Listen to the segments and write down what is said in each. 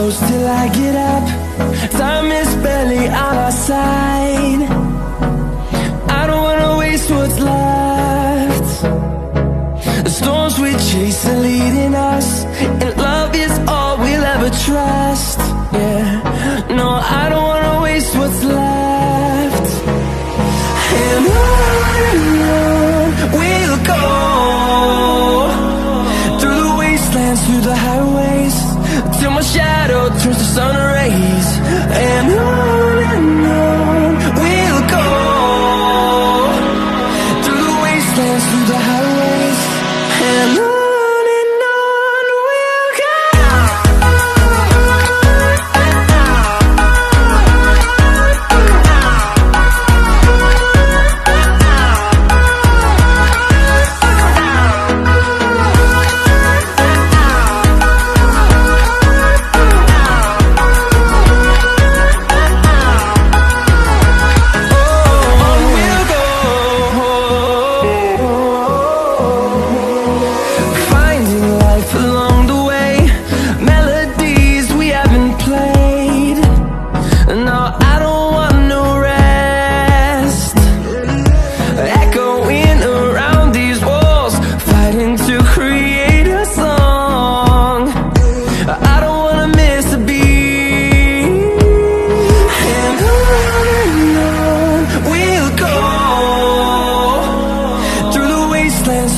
close till I get up. Time is barely on our side. I don't wanna waste what's left. The storms we chase are leading us, and love is all we'll ever trust. Yeah, no, I don't wanna waste what's left. And on we'll go, through the wastelands, through the highways, till my shadow turns to sun rays. And on we'll go, through the wastelands, through the highways, and on we'll go.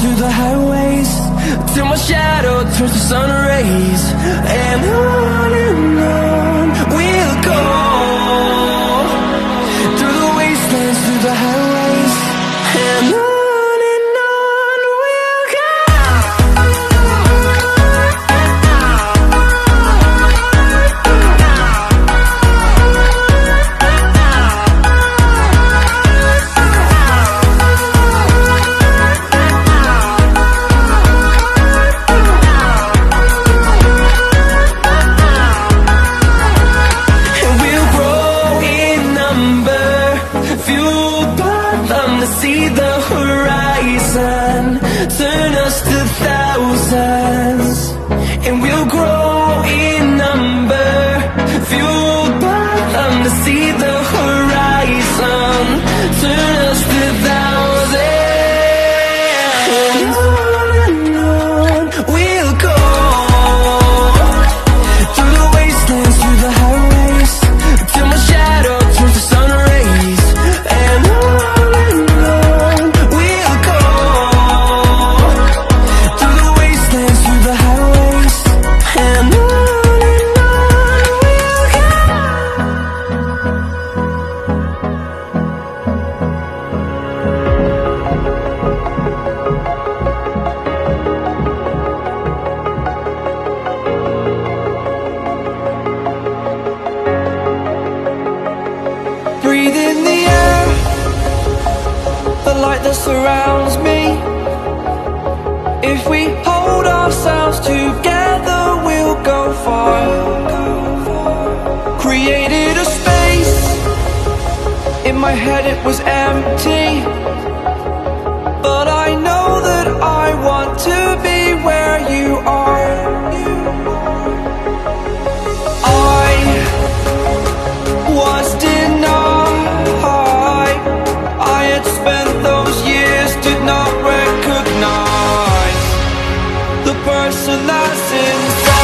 Through the highways, till my shadow turns to sun rays. And on we'll go, through the wastelands, through the highways, and on we'll go. See the horizon, turn us to thousands, and we'll grow in number, fueled by them. To see the horizon, turn us to thousands, and on we'll go, through the wastelands, through the highways, till my shadow turns to sun rays. And breathe in the air, the light that surrounds me. If we hold ourselves together, we'll go far. Created a space, in my head it was empty, but I know that I want to be where you are. I was denied, I had spent those years, did not recognize the person that's inside.